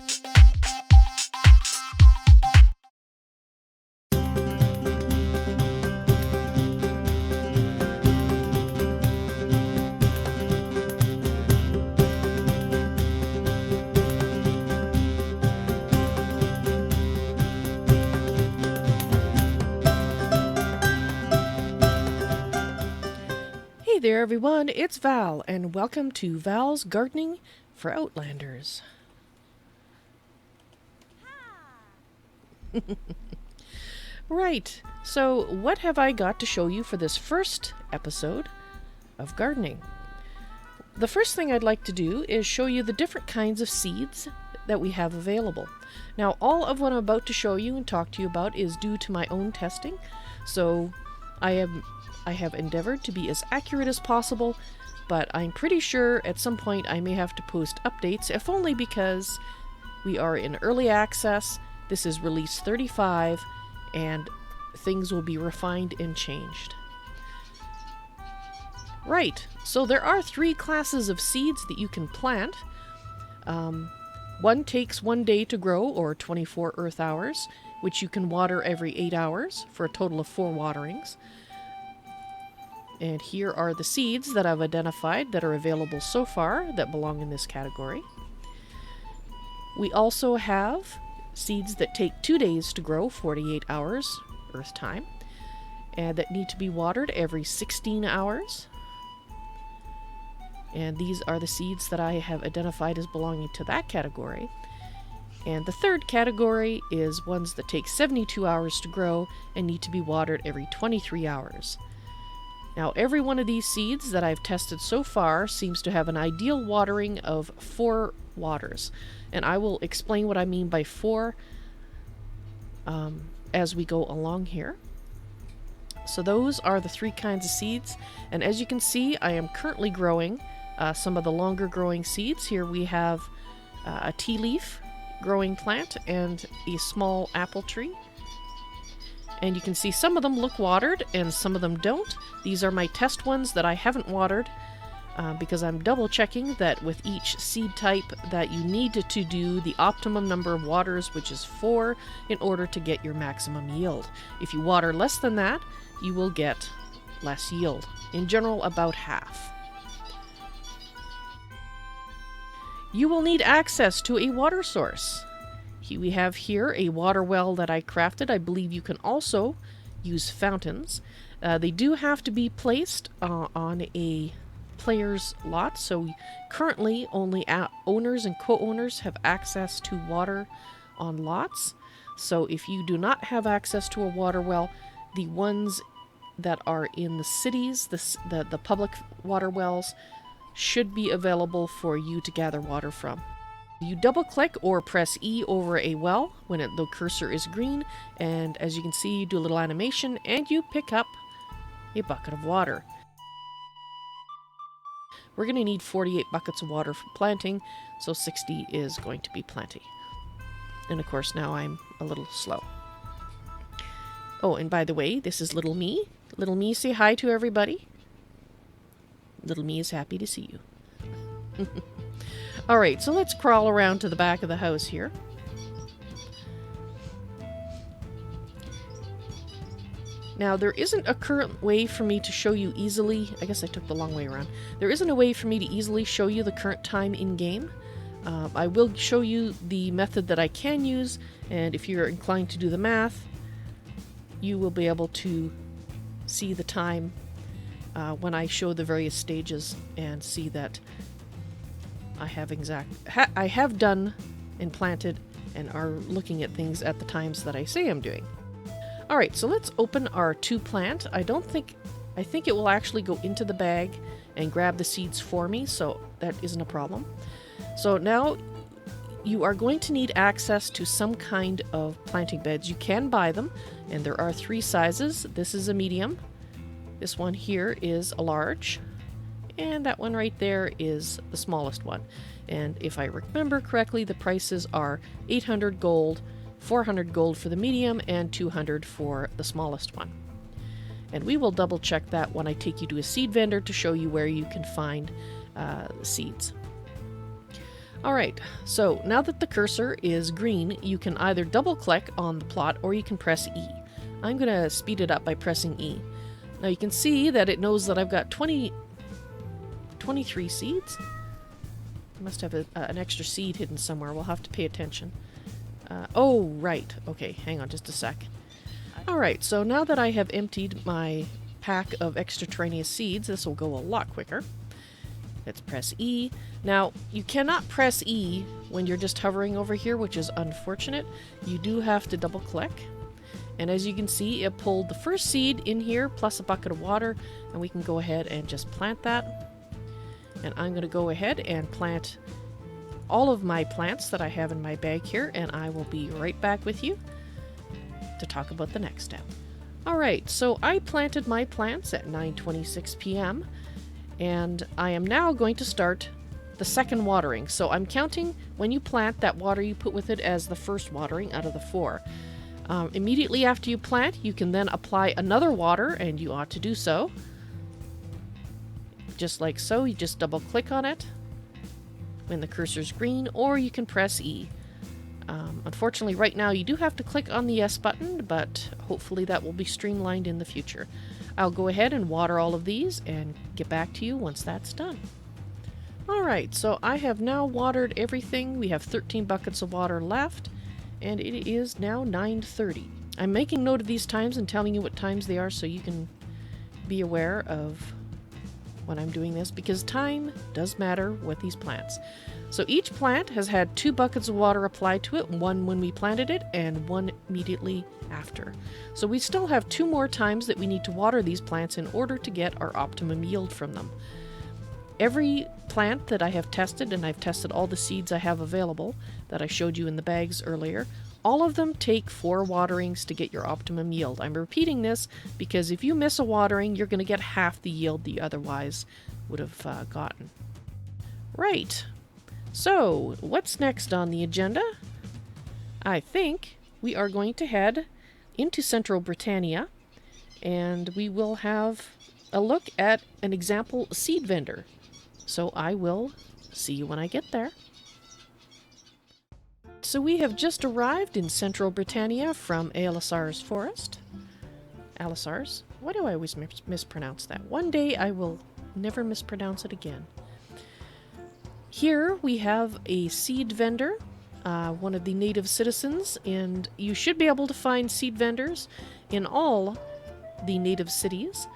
Hey there everyone, it's Val, and welcome to Val's Gardening for Outlanders. Right, so what have I got to show you for this first episode of gardening? The first thing I'd like to do is show you the different kinds of seeds that we have available. Now, all of what I'm about to show you and talk to you about is due to my own testing, so I have endeavored to be as accurate as possible, but I'm pretty sure at some point I may have to post updates, if only because we are in early access. This is release 35, and things will be refined and changed. Right, so there are 3 classes of seeds that you can plant. One takes 1 day to grow, or 24 earth hours, which you can water every 8 hours for a total of 4 waterings. And here are the seeds that I've identified that are available so far that belong in this category. We also have seeds that take 2 days to grow, 48 hours Earth time, and that need to be watered every 16 hours. And these are the seeds that I have identified as belonging to that category. And the third category is ones that take 72 hours to grow and need to be watered every 23 hours. Now, every one of these seeds that I've tested so far seems to have an ideal watering of 4 waters. And I will explain what I mean by 4 as we go along here. So those are the 3 kinds of seeds. And as you can see, I am currently growing some of the longer growing seeds. Here we have a tea leaf growing plant and a small apple tree. And you can see some of them look watered and some of them don't. These are my test ones that I haven't watered because I'm double checking that with each seed type that you need to do the optimum number of waters, which is 4, in order to get your maximum yield. If you water less than that, you will get less yield. In general, about half. You will need access to a water source. We have here a water well that I crafted. I believe you can also use fountains. They do have to be placed on a player's lot, so currently only owners and co-owners have access to water on lots. So if you do not have access to a water well, the ones that are in the cities, the public water wells, should be available for you to gather water from. You double click or press E over a well when the cursor is green, and as you can see, you do a little animation and you pick up a bucket of water. We're going to need 48 buckets of water for planting, so 60 is going to be plenty. And of course now I'm a little slow. Oh, and by the way, this is Little Me. Little Me, say hi to everybody. Little Me is happy to see you. Alright, so let's crawl around to the back of the house here. Now, there isn't a current way for me to show you easily. I guess I took the long way around. There isn't a way for me to easily show you the current time in-game. I will show you the method that I can use, and if you're inclined to do the math, you will be able to see the time when I show the various stages and see that I have done and planted and are looking at things at the times that I say I'm doing. Alright, so let's open our 2 plant. I think it will actually go into the bag and grab the seeds for me, so that isn't a problem. So now you are going to need access to some kind of planting beds. You can buy them, and there are 3 sizes. This is a medium. This one here is a large. And that one right there is the smallest one. And if I remember correctly, the prices are 800 gold, 400 gold for the medium, and 200 for the smallest one. And we will double check that when I take you to a seed vendor to show you where you can find seeds. Alright, so now that the cursor is green, you can either double click on the plot or you can press E. I'm going to speed it up by pressing E. Now you can see that it knows that I've got 23 seeds. I must have an extra seed hidden somewhere. We'll have to pay attention. Oh, right. Okay, hang on just a sec. Alright, so now that I have emptied my pack of extraterraneous seeds, this will go a lot quicker. Let's press E. Now, you cannot press E when you're just hovering over here, which is unfortunate. You do have to double click. And as you can see, it pulled the first seed in here, plus a bucket of water, and we can go ahead and just plant that. And I'm going to go ahead and plant all of my plants that I have in my bag here, and I will be right back with you to talk about the next step. Alright, so I planted my plants at 9:26 p.m. and I am now going to start the second watering. So I'm counting when you plant that water you put with it as the first watering out of the 4. Immediately after you plant, you can then apply another water, and you ought to do so. Just like so, you just double click on it when the cursor's green, or you can press E. Unfortunately, right now you do have to click on the S button, but hopefully that will be streamlined in the future. I'll go ahead and water all of these and get back to you once that's done. Alright, so I have now watered everything. We have 13 buckets of water left, and it is now 9:30. I'm making note of these times and telling you what times they are so you can be aware of when I'm doing this, because time does matter with these plants. So each plant has had 2 buckets of water applied to it, one when we planted it and one immediately after. So we still have 2 more times that we need to water these plants in order to get our optimum yield from them. Every plant that I have tested, and I've tested all the seeds I have available that I showed you in the bags earlier, all of them take 4 waterings to get your optimum yield. I'm repeating this because if you miss a watering, you're going to get half the yield that you otherwise would have gotten. Right. So, what's next on the agenda? I think we are going to head into Central Britannia, and we will have a look at an example seed vendor. So I will see you when I get there. So we have just arrived in Central Britannia from Alisar's forest. Alisar's? Why do I always mispronounce that? One day I will never mispronounce it again. Here we have a seed vendor, one of the native citizens, and you should be able to find seed vendors in all the native cities.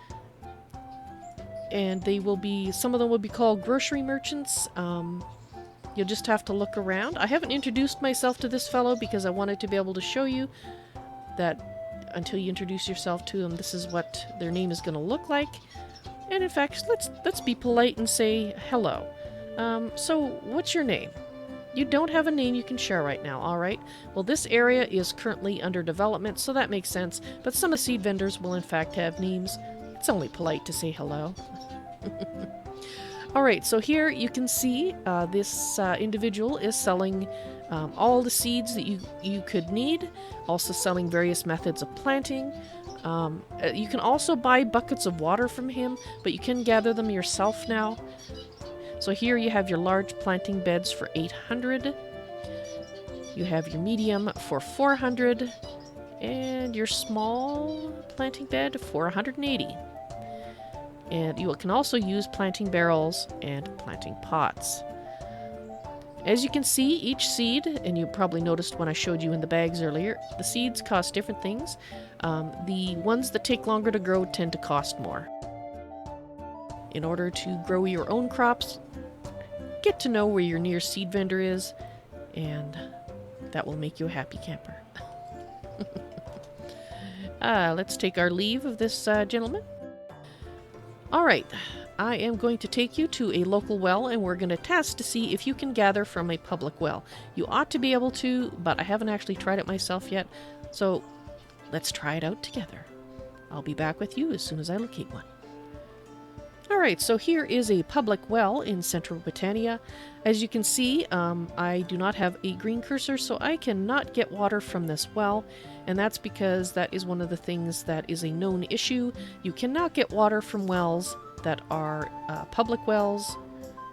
And they will be, some of them will be called grocery merchants. You'll just have to look around. I haven't introduced myself to this fellow because I wanted to be able to show you that until you introduce yourself to them, this is what their name is going to look like. And in fact, let's be polite and say hello. So what's your name? You don't have a name you can share right now, alright? Well, this area is currently under development, so that makes sense, but some of the seed vendors will in fact have names. It's only polite to say hello. Alright, so here you can see this individual is selling all the seeds that you could need, also selling various methods of planting. You can also buy buckets of water from him, but you can gather them yourself now. So here you have your large planting beds for 800. You have your medium for 400. And your small planting bed for 180. And you can also use planting barrels and planting pots. As you can see, each seed, and you probably noticed when I showed you in the bags earlier, the seeds cost different things. The ones that take longer to grow tend to cost more. In order to grow your own crops, get to know where your nearest seed vendor is, and that will make you a happy camper. Let's take our leave of this gentleman. Alright, I am going to take you to a local well, and we're going to test to see if you can gather from a public well. You ought to be able to, but I haven't actually tried it myself yet, so let's try it out together. I'll be back with you as soon as I locate one. Alright, so here is a public well in Central Britannia. As you can see, I do not have a green cursor, so I cannot get water from this well, and that's because that is one of the things that is a known issue. You cannot get water from wells that are public wells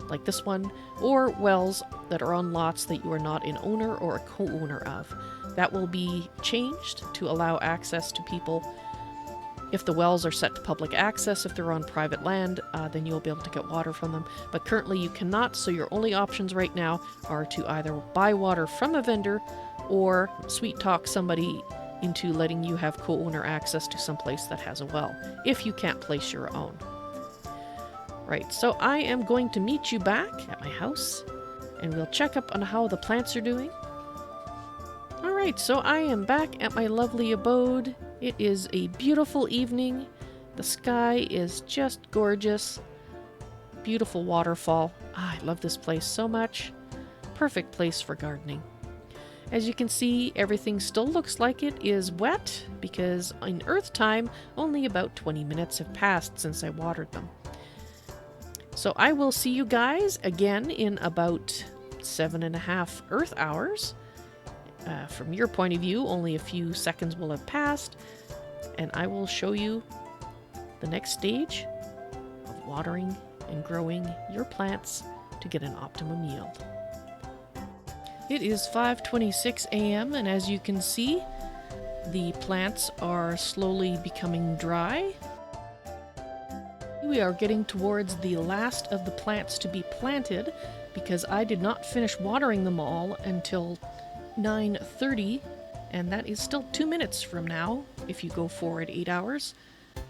like this one, or wells that are on lots that you are not an owner or a co-owner of. That will be changed to allow access to people. If the wells are set to public access, if they're on private land, then you'll be able to get water from them. But currently you cannot, so your only options right now are to either buy water from a vendor or sweet talk somebody into letting you have co-owner access to some place that has a well, if you can't place your own. Right, so I am going to meet you back at my house, and we'll check up on how the plants are doing. Alright, so I am back at my lovely abode. It is a beautiful evening. The sky is just gorgeous. Beautiful waterfall. I love this place so much. Perfect place for gardening. As you can see, everything still looks like it is wet because in Earth time, only about 20 minutes have passed since I watered them. So I will see you guys again in about 7.5 Earth hours. From your point of view, only a few seconds will have passed, and I will show you the next stage of watering and growing your plants to get an optimum yield. It is 5:26 a.m. and as you can see, the plants are slowly becoming dry. We are getting towards the last of the plants to be planted because I did not finish watering them all until 9:30, and that is still 2 minutes from now if you go forward 8 hours.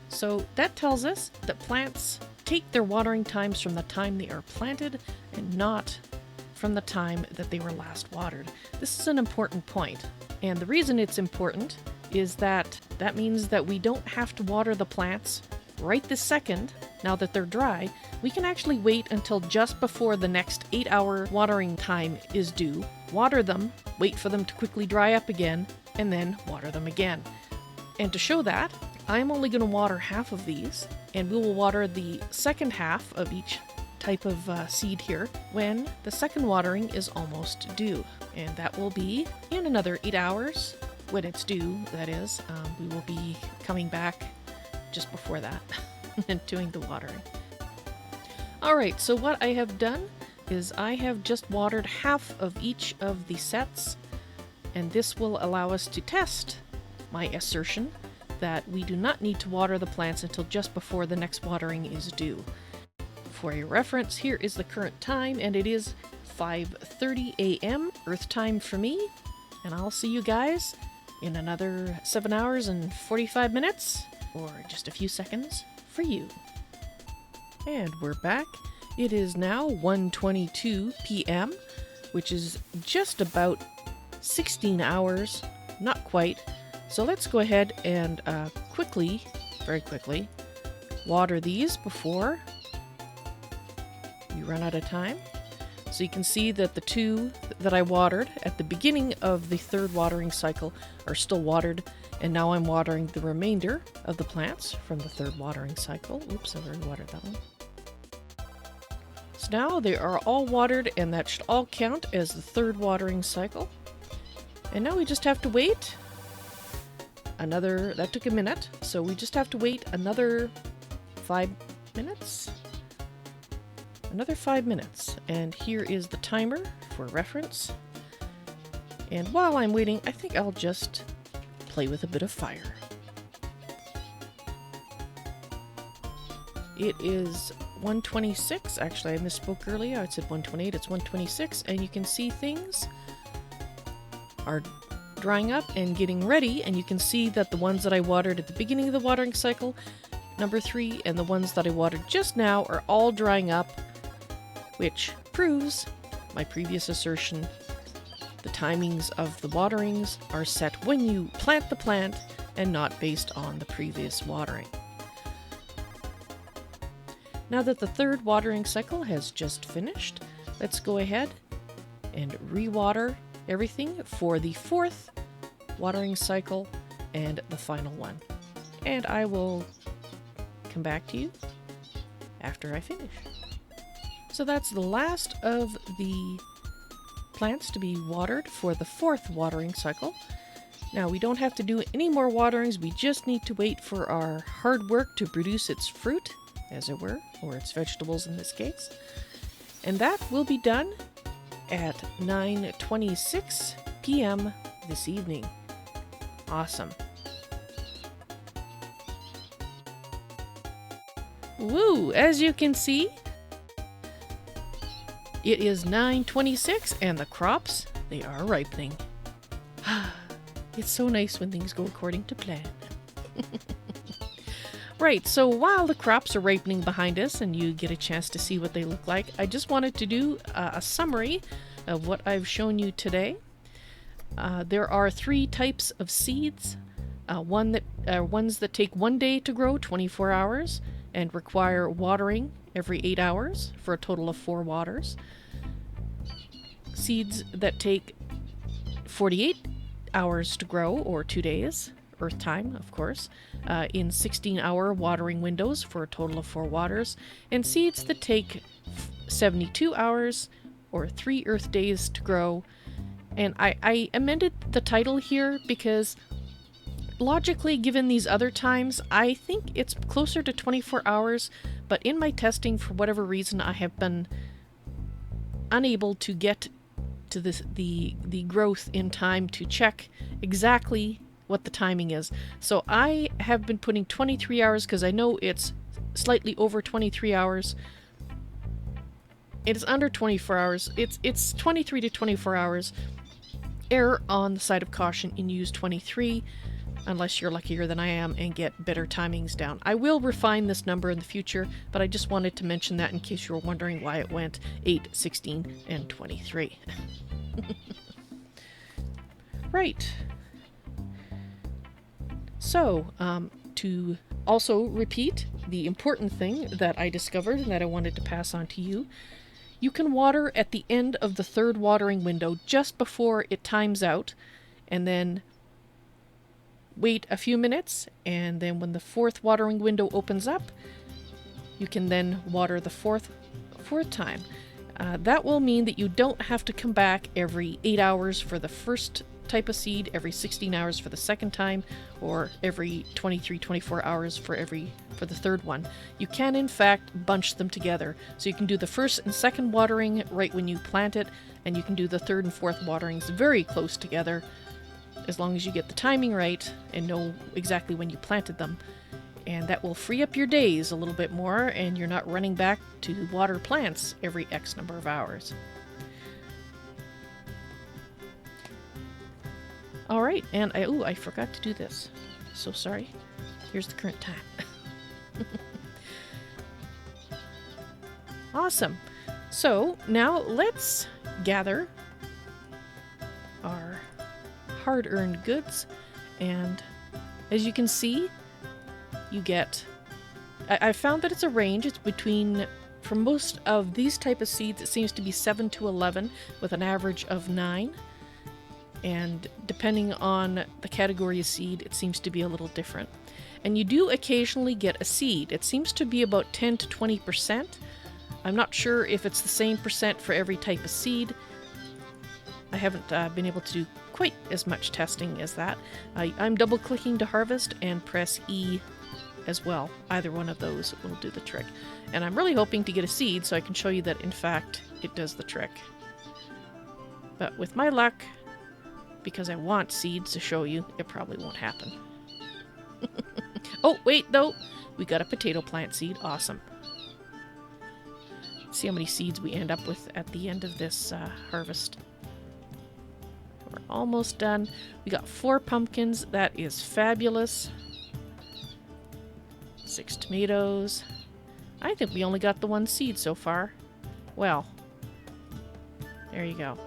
So that tells us that plants take their watering times from the time they are planted and not from the time that they were last watered. This is an important point, and the reason it's important is that means that we don't have to water the plants right this second. Now that they're dry, we can actually wait until just before the next 8-hour watering time is due, water them, wait for them to quickly dry up again, and then water them again. And to show that, I'm only going to water half of these, and we will water the second half of each type of seed here when the second watering is almost due. And that will be in another 8 hours. When it's due, that is. We will be coming back just before that and doing the watering. Alright, so what I have done is I have just watered half of each of the sets, and this will allow us to test my assertion that we do not need to water the plants until just before the next watering is due. For a reference, here is the current time, and it is 5:30 a.m. Earth time for me, and I'll see you guys in another 7 hours and 45 minutes, or just a few seconds for you. And we're back. It is now 1:22 p.m., which is just about 16 hours, not quite. So let's go ahead and very quickly, water these before we run out of time. So you can see that the two that I watered at the beginning of the third watering cycle are still watered, and now I'm watering the remainder of the plants from the third watering cycle. Oops, I've already watered that one. So now they are all watered, and that should all count as the third watering cycle. And now we just have to wait that took a minute, so we just have to wait another 5 minutes. Another 5 minutes, and here is the timer for reference. And while I'm waiting, I think I'll just play with a bit of fire. It is 1:26. Actually, I misspoke earlier. I said 1:28. It's 1:26, and you can see things are drying up and getting ready, and you can see that the ones that I watered at the beginning of the watering cycle, number 3, and the ones that I watered just now are all drying up, which proves my previous assertion. The timings of the waterings are set when you plant the plant and not based on the previous watering. Now that the third watering cycle has just finished, let's go ahead and re-water everything for the fourth watering cycle and the final one. And I will come back to you after I finish. So that's the last of the plants to be watered for the fourth watering cycle. Now we don't have to do any more waterings, we just need to wait for our hard work to produce its fruit, as it were, or its vegetables in this case. And that will be done at 9:26 p.m. this evening. Awesome. Woo! As you can see, it is 9:26 and the crops, they are ripening. It's so nice when things go according to plan. Right, so while the crops are ripening behind us and you get a chance to see what they look like, I just wanted to do a summary of what I've shown you today. There are 3 types of seeds. Ones that take 1 day to grow, 24 hours, and require watering every 8 hours for a total of 4 waters. Seeds that take 48 hours to grow, or 2 days, Earth time, of course, in 16-hour watering windows for a total of 4 waters, and seeds that take 72 hours, or 3 Earth days to grow. And I amended the title here because logically, given these other times, I think it's closer to 24 hours, but in my testing, for whatever reason, I have been unable to get to the growth in time to check exactly what the timing is. So I have been putting 23 hours because I know it's slightly over 23 hours. It's under 24 hours. It's 23 to 24 hours. Err on the side of caution and use 23. Unless you're luckier than I am and get better timings down. I will refine this number in the future, but I just wanted to mention that in case you were wondering why it went 8, 16, and 23. Right. So, to also repeat the important thing that I discovered and that I wanted to pass on to you, you can water at the end of the 3rd watering window just before it times out, and then wait a few minutes, and then when the 4th watering window opens up, you can then water the fourth time. That will mean that you don't have to come back every 8 hours for the first type of seed, every 16 hours for the second time, or every 24 hours for the 3rd one. You can in fact bunch them together. So you can do the 1st and 2nd watering right when you plant it, and you can do the 3rd and 4th waterings very close together, as long as you get the timing right and know exactly when you planted them. And that will free up your days a little bit more, and you're not running back to water plants every X number of hours. Alright, and I forgot to do this. So sorry. Here's the current time. Awesome. So now let's gather our hard-earned goods, and as you can see, you get, I found that it's a range. It's between, for most of these type of seeds, it seems to be 7 to 11 with an average of 9, and depending on the category of seed, it seems to be a little different. And you do occasionally get a seed. It seems to be about 10 to 20%. I'm not sure if it's the same percent for every type of seed. I haven't been able to do quite as much testing as that. I'm double clicking to harvest and press E as well. Either one of those will do the trick. And I'm really hoping to get a seed so I can show you that in fact it does the trick. But with my luck, because I want seeds to show you, it probably won't happen. Oh, wait, though. We got a potato plant seed. Awesome. Let's see how many seeds we end up with at the end of this harvest. We're almost done. We got 4 pumpkins. That is fabulous. 6 tomatoes. I think we only got the 1 seed so far. Well, there you go.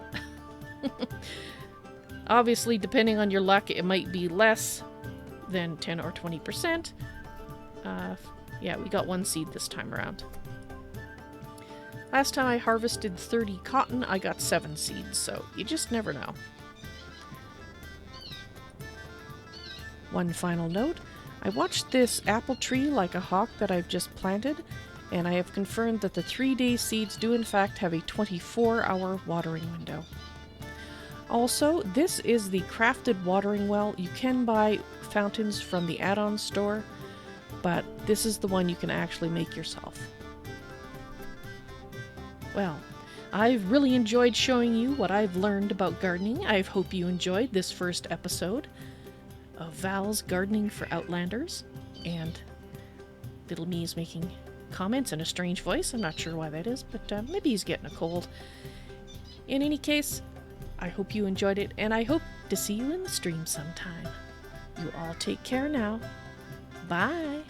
Obviously, depending on your luck, it might be less than 10 or 20%. Yeah, we got 1 seed this time around. Last time I harvested 30 cotton, I got 7 seeds, so you just never know. One final note, I watched this apple tree like a hawk that I've just planted, and I have confirmed that the 3-day seeds do in fact have a 24-hour watering window. Also, this is the crafted watering well. You can buy fountains from the add-on store, but this is the one you can actually make yourself. Well, I've really enjoyed showing you what I've learned about gardening. I hope you enjoyed this first episode of Val's Gardening for Outlanders. And little me is making comments in a strange voice. I'm not sure why that is, but maybe he's getting a cold. In any case, I hope you enjoyed it, and I hope to see you in the stream sometime. You all take care now. Bye.